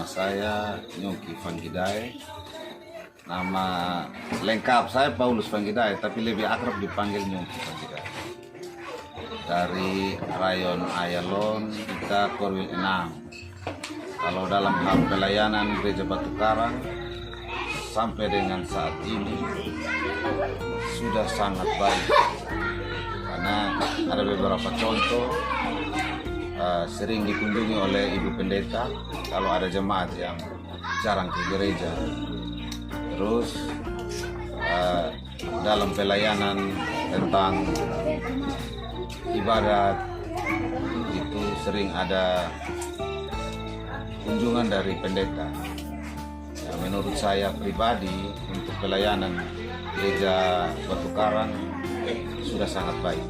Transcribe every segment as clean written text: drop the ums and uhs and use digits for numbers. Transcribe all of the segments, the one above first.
saya Nyoki Vanggidai. Nama lengkap saya Paulus Vanggidai, tapi lebih akrab dipanggil Nyoki Vanggidai. Dari Rayon Ayalon, kita Korwil Enam. Kalau dalam hal pelayanan Gereja Batu Karang, sampai dengan saat ini sudah sangat baik. Karena ada beberapa contoh, sering dikunjungi oleh Ibu Pendeta kalau ada jemaat yang jarang ke gereja. Terus dalam pelayanan tentang ibadat itu sering ada kunjungan dari pendeta. Ya, menurut saya pribadi untuk pelayanan Gereja Batu Karang sudah sangat baik.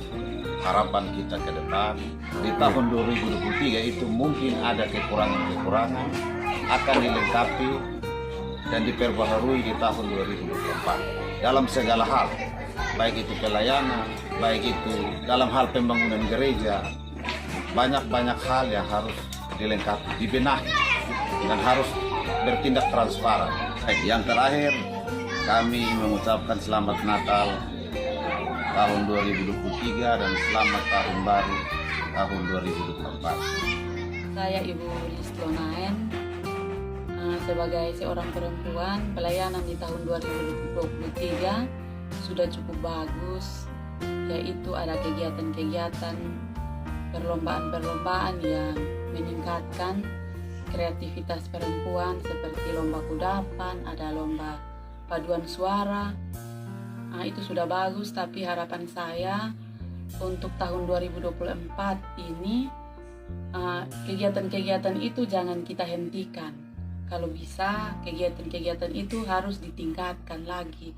Harapan kita ke depan di tahun 2023 itu mungkin ada kekurangan-kekurangan, akan dilengkapi dan diperbaharui di tahun 2024 dalam segala hal, baik itu pelayanan, baik itu dalam hal pembangunan gereja. Banyak hal yang harus dilengkapi, dibenahi, dan harus bertindak transparan. Yang terakhir, kami mengucapkan selamat Natal tahun 2023 dan selamat tahun baru tahun 2024. Saya Ibu Listionaen, sebagai seorang perempuan, pelayanan di tahun 2023 sudah cukup bagus, yaitu ada kegiatan-kegiatan perlombaan-perlombaan yang meningkatkan kreativitas perempuan seperti lomba kudapan, ada lomba paduan suara. Itu sudah bagus, tapi harapan saya untuk tahun 2024 ini kegiatan-kegiatan itu jangan kita hentikan. Kalau bisa kegiatan-kegiatan itu harus ditingkatkan lagi.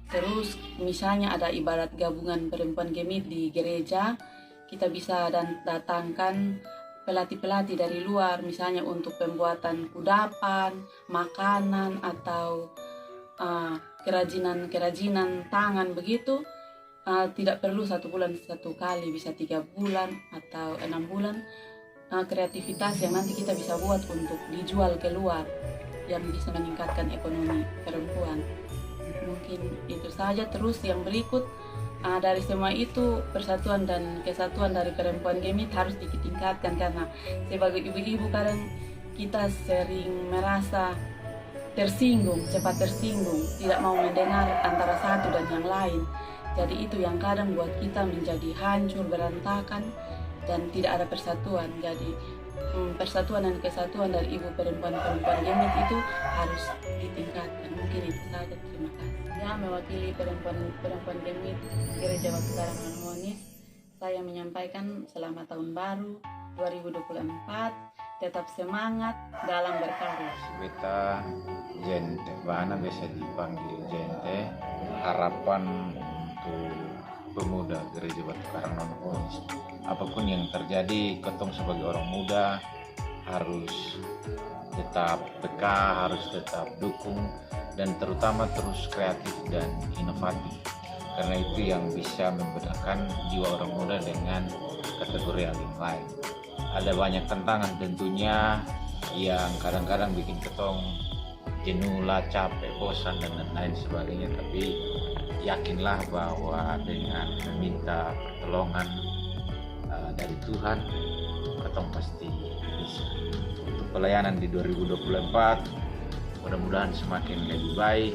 Terus misalnya ada ibadat gabungan perempuan Gemit di gereja, kita bisa datangkan pelatih-pelatih dari luar, misalnya untuk pembuatan kudapan, makanan, atau kerajinan tangan begitu. Tidak perlu 1 bulan 1 kali, bisa 3 bulan atau 6 bulan. Kreativitas yang nanti kita bisa buat untuk dijual keluar, yang bisa meningkatkan ekonomi perempuan. Mungkin itu saja. Terus yang berikut, dari semua itu persatuan dan kesatuan dari perempuan Gemit harus ditingkatkan, karena sebagai ibu-ibu kadang kita sering merasa cepat tersinggung, tidak mau mendengar antara satu dan yang lain. Jadi itu yang kadang buat kita menjadi hancur, berantakan, dan tidak ada persatuan. Jadi persatuan dan kesatuan dari ibu perempuan Gemit itu harus ditingkatkan. Mungkin itu saja, terima kasih. Ya, mewakili perempuan Gemit Gereja Batu Karang Harmonis, saya menyampaikan selamat tahun baru 2024. Tetap semangat dalam berkarya. Beta Jente Bana, biasa dipanggil Jente. Harapan untuk pemuda Gereja Batu Karang Harmonis, apapun yang terjadi, ketong sebagai orang muda harus tetap peka, harus tetap dukung, dan terutama terus kreatif dan inovatif, karena itu yang bisa membedakan jiwa orang muda dengan kategori yang lain. Ada banyak tantangan tentunya yang kadang-kadang bikin ketong jenuh lah, capek, bosan, dan lain sebagainya, tapi yakinlah bahwa dengan meminta pertolongan dari Tuhan, ketong pasti bisa. Untuk pelayanan di 2024, mudah-mudahan semakin lebih baik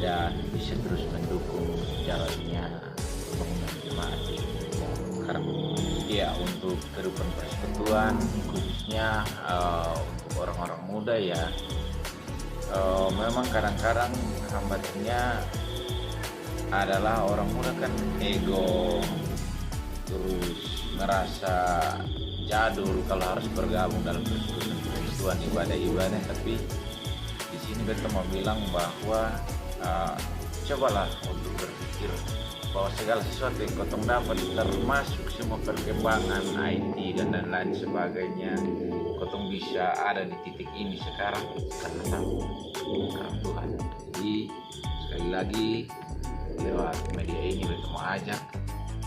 dan bisa terus mendukung jalannya pembangunan jemaat di Gereja Karang. Ya, untuk kehidupan persekutuan khususnya untuk orang-orang muda ya, memang kadang-kadang hambatannya adalah orang muda kan ego, terus merasa jadul kalau harus bergabung dalam persekutuan ibadah-ibadah. Tapi di sini kita mau bilang bahwa cobalah untuk berpikir bahwa segala sesuatu yang kotong dapat, termasuk semua perkembangan IT dan lain sebagainya, kotong bisa ada di titik ini sekarang karena Tuhan. Jadi sekali lagi lewat media ini kita mau ajak,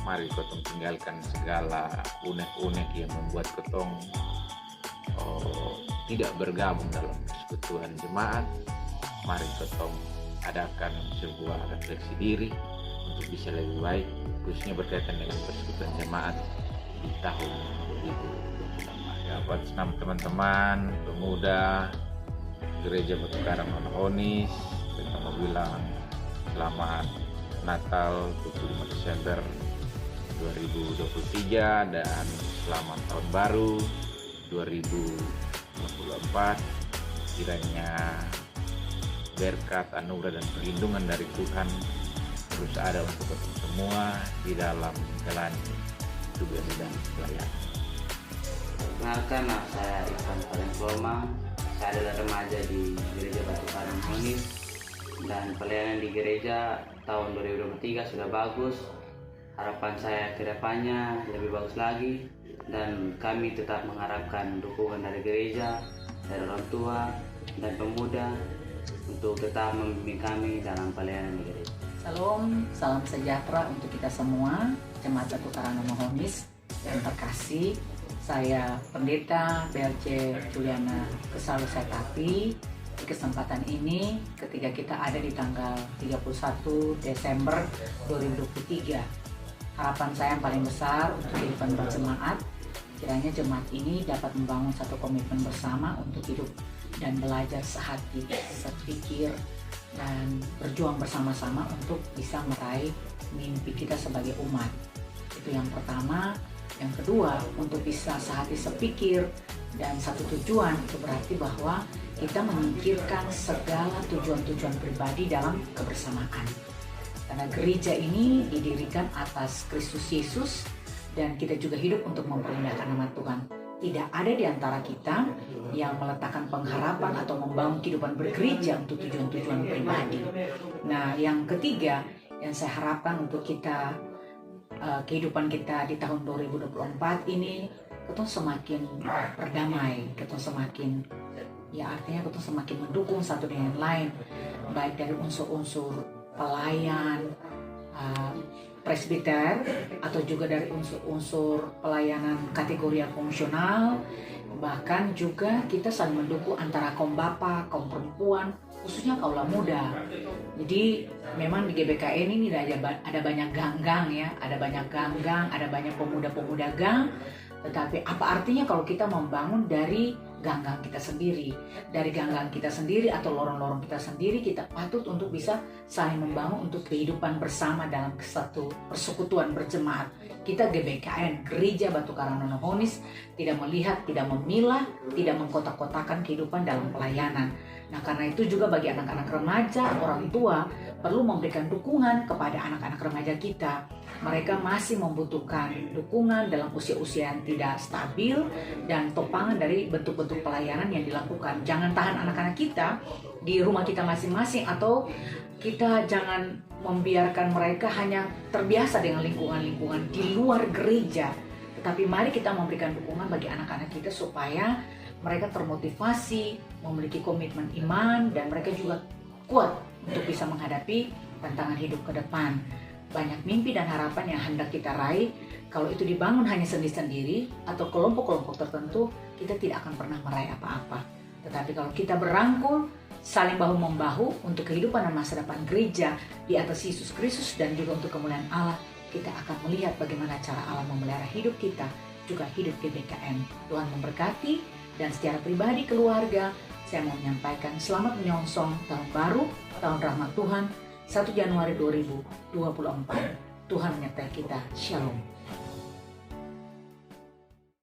mari kotong tinggalkan segala unek-unek yang membuat kotong tidak bergabung dalam persekutuan jemaat, mari kita adakan sebuah refleksi diri untuk bisa lebih baik, khususnya berkaitan dengan persekutuan jemaat di tahun 2024. Ya, buat senam teman-teman pemuda Gereja Batu Karang Monohonis, kita mau bilang selamat Natal 25 Desember 2023 dan selamat tahun baru 2024. Kiranya berkat, anugerah dan perlindungan dari Tuhan terus ada untuk kita semua di dalam menjalani tugas dan pelayanan. Perkenalkan, nama saya Ivan Parensloma. Saya adalah remaja di Gereja Batu Karang Monohonis dan pelayanan di gereja tahun 2023 sudah bagus. Harapan saya ke depannya lebih bagus lagi, dan kami tetap mengharapkan dukungan dari gereja, dari orang tua dan pemuda untuk tetap membimbing kami dalam pelayanan di gereja. Salam, salam sejahtera untuk kita semua, Jemaat Batu Karang Monohonis yang terkasih. Saya Pendeta BLC Juliana Kesalu Setapi. Di kesempatan ini ketika kita ada di tanggal 31 Desember 2023, harapan saya yang paling besar untuk kehidupan berjemaat, kiranya jemaat ini dapat membangun satu komitmen bersama untuk hidup dan belajar sehati, sepikir, dan berjuang bersama-sama untuk bisa meraih mimpi kita sebagai umat. Itu yang pertama. Yang kedua, untuk bisa sehati sepikir dan satu tujuan, itu berarti bahwa kita menyingkirkan segala tujuan-tujuan pribadi dalam kebersamaan. Karena gereja ini didirikan atas Kristus Yesus dan kita juga hidup untuk memperindahkan nama Tuhan. Tidak ada di antara kita yang meletakkan pengharapan atau membangun kehidupan bergereja untuk tujuan-tujuan pribadi. Nah, yang ketiga yang saya harapkan untuk kita kehidupan kita di tahun 2024 ini, kita semakin berdamai, kita semakin, ya artinya kita semakin mendukung satu dengan yang lain, baik dari unsur-unsur pelayan, presbiter, atau juga dari unsur-unsur pelayanan kategori yang fungsional. Bahkan juga kita saling mendukung antara kaum bapak, kaum perempuan, khususnya kaula muda. Jadi memang di GBKN ini ada banyak gang-gang ya, ada banyak gang-gang, ada banyak pemuda-pemuda gang. Tetapi apa artinya kalau kita membangun dari gang-gang kita sendiri, dari gang-gang kita sendiri atau lorong-lorong kita sendiri, kita patut untuk bisa saling membangun untuk kehidupan bersama dalam satu persekutuan berjemaat. Kita GBKN, Gereja Batu Karang Monohonis, tidak melihat, tidak memilah, tidak mengkotak-kotakan kehidupan dalam pelayanan. Nah, karena itu juga bagi anak-anak remaja, orang tua perlu memberikan dukungan kepada anak-anak remaja kita. Mereka masih membutuhkan dukungan dalam usia-usia yang tidak stabil dan topangan dari bentuk-bentuk pelayanan yang dilakukan. Jangan tahan anak-anak kita di rumah kita masing-masing, atau kita jangan membiarkan mereka hanya terbiasa dengan lingkungan-lingkungan di luar gereja. Tetapi mari kita memberikan dukungan bagi anak-anak kita supaya mereka termotivasi, memiliki komitmen iman, dan mereka juga kuat untuk bisa menghadapi tantangan hidup ke depan. Banyak mimpi dan harapan yang hendak kita raih. Kalau itu dibangun hanya sendiri-sendiri atau kelompok-kelompok tertentu, kita tidak akan pernah meraih apa-apa. Tetapi kalau kita berangkul, saling bahu-membahu untuk kehidupan dan masa depan gereja di atas Yesus Kristus dan juga untuk kemuliaan Allah, kita akan melihat bagaimana cara Allah memelihara hidup kita, juga hidup GBKN. Tuhan memberkati. Dan secara pribadi keluarga, saya mau menyampaikan selamat menyongsong tahun baru, tahun rahmat Tuhan, 1 Januari 2024. Tuhan menyertai kita. Shalom.